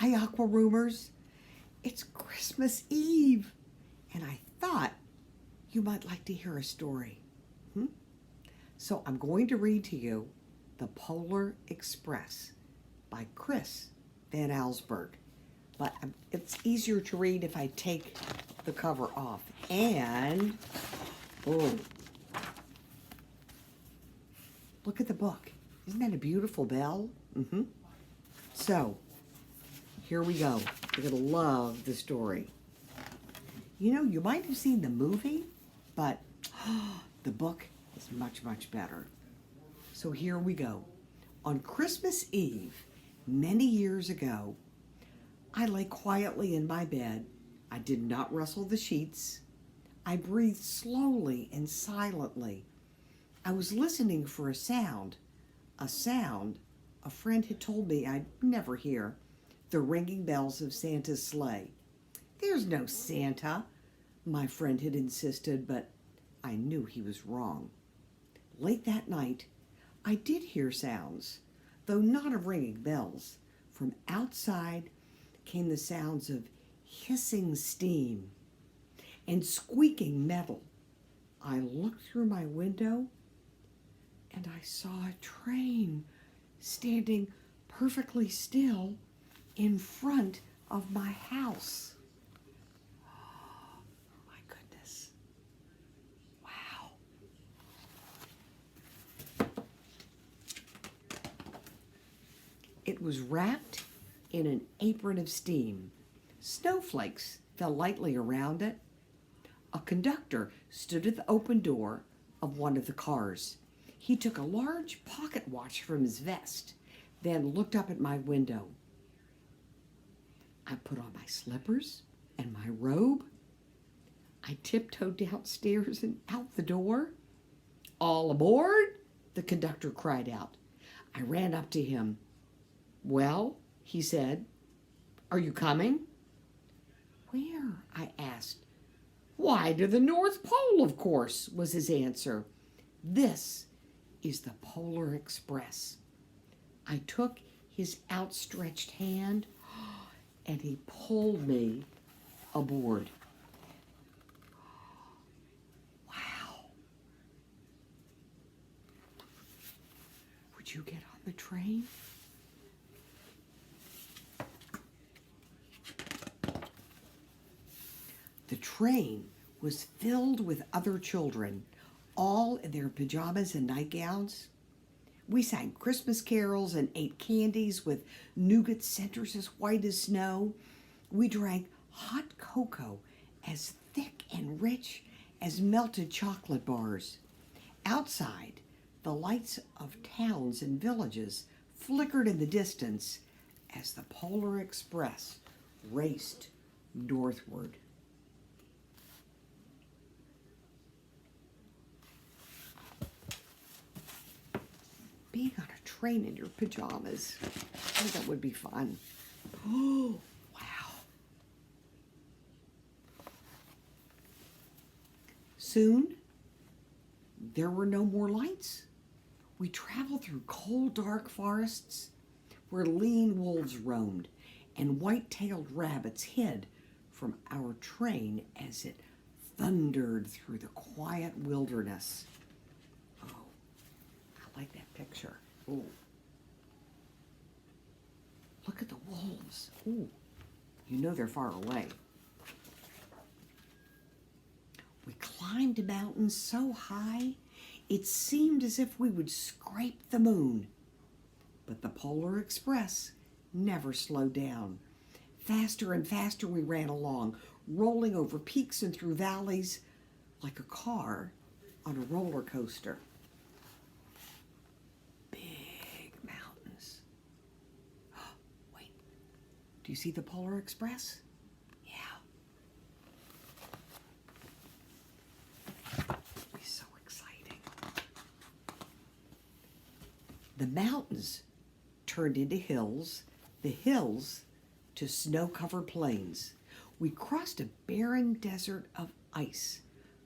Hi, Aqua Roomers. It's Christmas Eve, and I thought you might like to hear a story. So I'm going to read to you The Polar Express by Chris Van Allsburg. But it's easier to read if I take the cover off. And, oh, look at the book. Isn't that a beautiful bell? So, here we go. You're going to love the story. You know, you might have seen the movie, but the book is much, much better. So here we go. On Christmas Eve, many years ago, I lay quietly in my bed. I did not rustle the sheets. I breathed slowly and silently. I was listening for a sound a friend had told me I'd never hear, the ringing bells of Santa's sleigh. There's no Santa, my friend had insisted, but I knew he was wrong. Late that night, I did hear sounds, though not of ringing bells. From outside came the sounds of hissing steam and squeaking metal. I looked through my window and I saw a train standing perfectly still in front of my house. Oh, my goodness. Wow. It was wrapped in an apron of steam. Snowflakes fell lightly around it. A conductor stood at the open door of one of the cars. He took a large pocket watch from his vest, then looked up at my window. I put on my slippers and my robe. I tiptoed downstairs and out the door. All aboard, the conductor cried out. I ran up to him. Well, he said, are you coming? Where? I asked. Why, to the North Pole, of course, was his answer. This is the Polar Express. I took his outstretched hand and he pulled me aboard. Wow. Would you get on the train? The train was filled with other children, all in their pajamas and nightgowns. We sang Christmas carols and ate candies with nougat centers as white as snow. We drank hot cocoa as thick and rich as melted chocolate bars. Outside, the lights of towns and villages flickered in the distance as the Polar Express raced northward. Being on a train in your pajamas, I think that would be fun. Oh, wow. Soon, there were no more lights. We traveled through cold, dark forests where lean wolves roamed and white-tailed rabbits hid from our train as it thundered through the quiet wilderness. I like that picture. Ooh. Look at the wolves. Ooh. You know they're far away. We climbed mountains so high, it seemed as if we would scrape the moon. But the Polar Express never slowed down. Faster and faster we ran along, rolling over peaks and through valleys like a car on a roller coaster. Do you see the Polar Express? Yeah. It'll be so exciting. The mountains turned into hills, the hills to snow-covered plains. We crossed a barren desert of ice,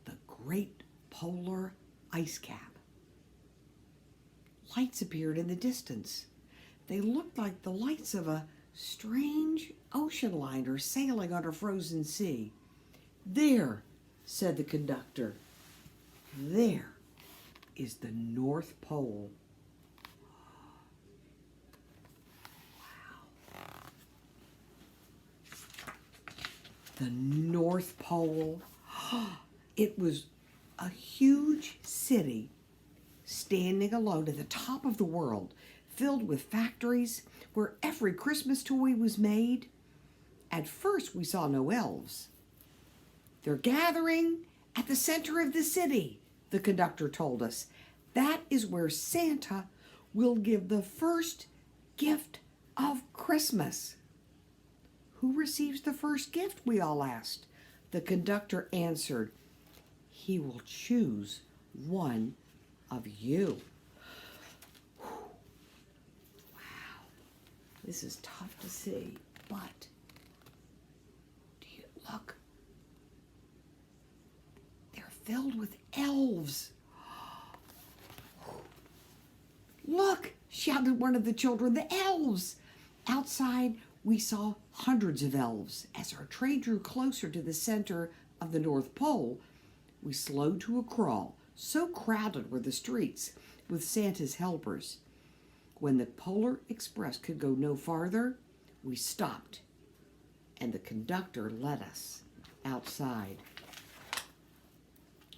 the Great Polar Ice Cap. Lights appeared in the distance. They looked like the lights of a strange ocean liner sailing on a frozen sea. There, said the conductor, there is the North Pole. Wow. The North Pole. It was a huge city standing alone at the top of the world, filled with factories where every Christmas toy was made. At first, we saw no elves. They're gathering at the center of the city, the conductor told us. That is where Santa will give the first gift of Christmas. Who receives the first gift, we all asked. The conductor answered, he will choose one of you. Wow, this is tough to see, but do you look? They're filled with elves. Look, shouted one of the children, the elves. Outside, we saw hundreds of elves. As our train drew closer to the center of the North Pole, we slowed to a crawl. So crowded were the streets with Santa's helpers. When the Polar Express could go no farther, we stopped, and the conductor led us outside.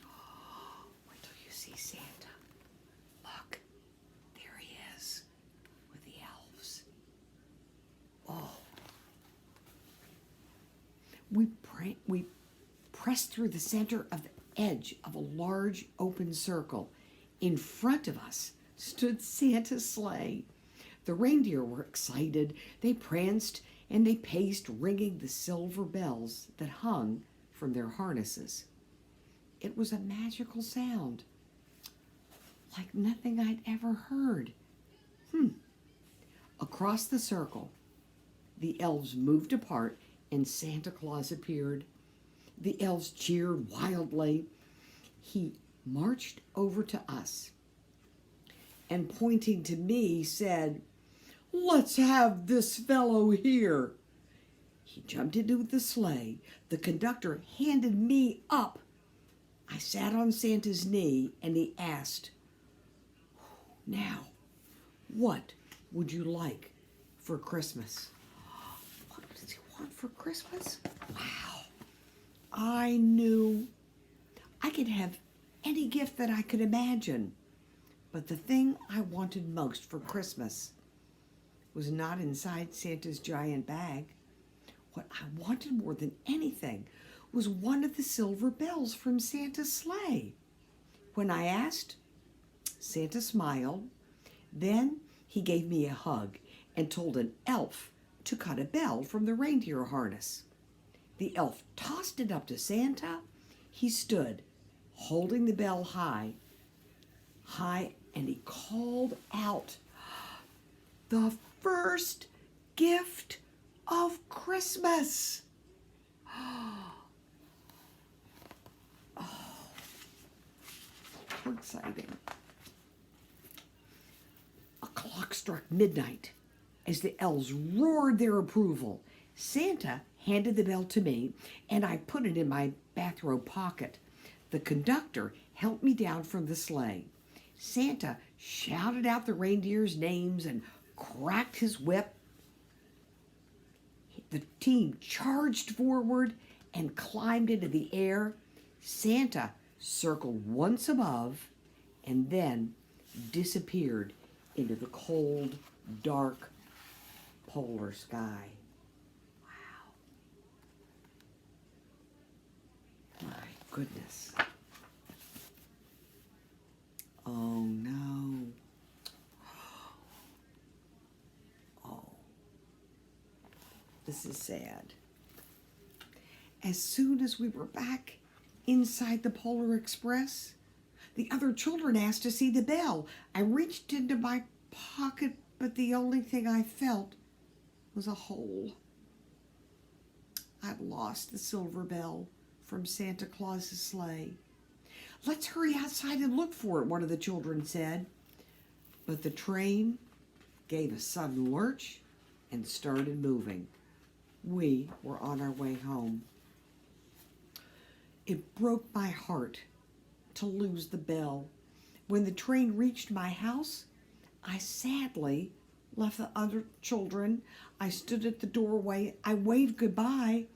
Oh, wait till you see Santa. Look, there he is with the elves. Oh. We pressed through the center of the edge of a large open circle. In front of us stood Santa's sleigh. The reindeer were excited. They pranced and they paced, ringing the silver bells that hung from their harnesses. It was a magical sound, like nothing I'd ever heard. Across the circle, the elves moved apart and Santa Claus appeared. The elves cheered wildly. He marched over to us and, pointing to me, said, let's have this fellow here. He jumped into the sleigh. The conductor handed me up. I sat on Santa's knee and he asked, now, what would you like for Christmas? What does he want for Christmas? Wow. I knew I could have any gift that I could imagine, but the thing I wanted most for Christmas was not inside Santa's giant bag. What I wanted more than anything was one of the silver bells from Santa's sleigh. When I asked, Santa smiled. Then he gave me a hug and told an elf to cut a bell from the reindeer harness. The elf tossed it up to Santa. He stood, holding the bell high, and he called out, the first gift of Christmas. Oh, how exciting. A clock struck midnight as the elves roared their approval. Santa handed the bell to me, and I put it in my bathrobe pocket. The conductor helped me down from the sleigh. Santa shouted out the reindeers' names and cracked his whip. The team charged forward and climbed into the air. Santa circled once above and then disappeared into the cold, dark polar sky. My goodness. Oh no. Oh. This is sad. As soon as we were back inside the Polar Express, the other children asked to see the bell. I reached into my pocket, but the only thing I felt was a hole. I'd lost the silver bell from Santa Claus's sleigh. Let's hurry outside and look for it, one of the children said. But the train gave a sudden lurch and started moving. We were on our way home. It broke my heart to lose the bell. When the train reached my house, I sadly left the other children. I stood at the doorway. I waved goodbye.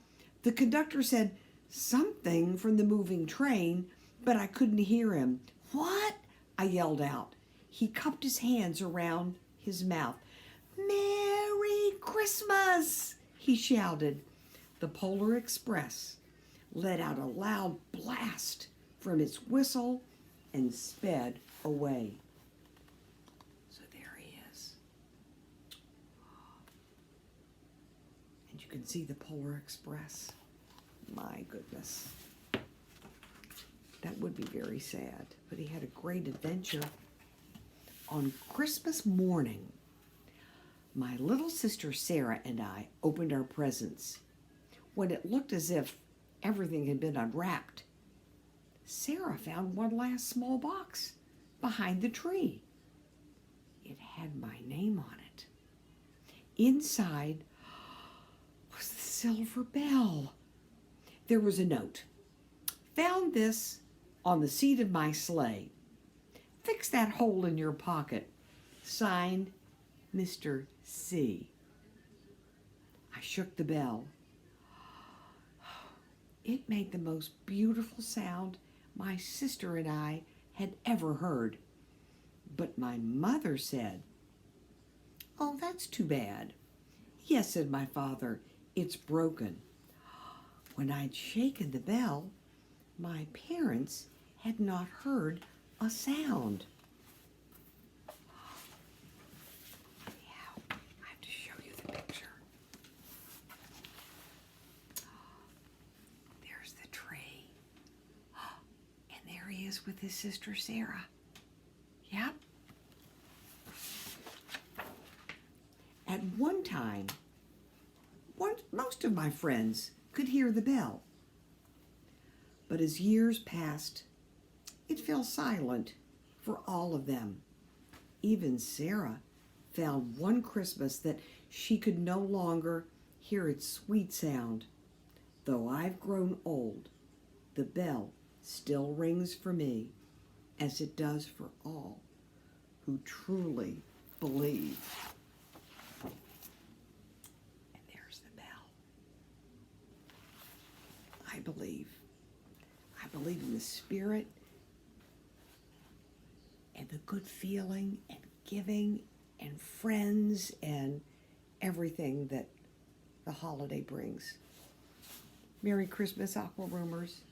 The conductor said something from the moving train, but I couldn't hear him. "What?" I yelled out. He cupped his hands around his mouth. "Merry Christmas!" he shouted. The Polar Express let out a loud blast from its whistle and sped away. So there he is. And you can see the Polar Express. My goodness. That would be very sad, but he had a great adventure. On Christmas morning, my little sister Sarah and I opened our presents. When it looked as if everything had been unwrapped, Sarah found one last small box behind the tree. It had my name on it. Inside was the silver bell. There was a note. "Found this on the seat of my sleigh. Fix that hole in your pocket. Signed, Mr. C." I shook the bell. It made the most beautiful sound my sister and I had ever heard. But my mother said, "Oh, that's too bad." "Yes," said my father, "it's broken." When I'd shaken the bell, my parents had not heard a sound. Yeah, I have to show you the picture. There's the tree. And there he is with his sister Sarah. Yep. At one time, most of my friends could hear the bell. But as years passed, it fell silent for all of them. Even Sarah found one Christmas that she could no longer hear its sweet sound. Though I've grown old, the bell still rings for me, as it does for all who truly believe. And there's the bell. I believe. I believe in the spirit and the good feeling and giving and friends and everything that the holiday brings. Merry Christmas, Aqua Roomers.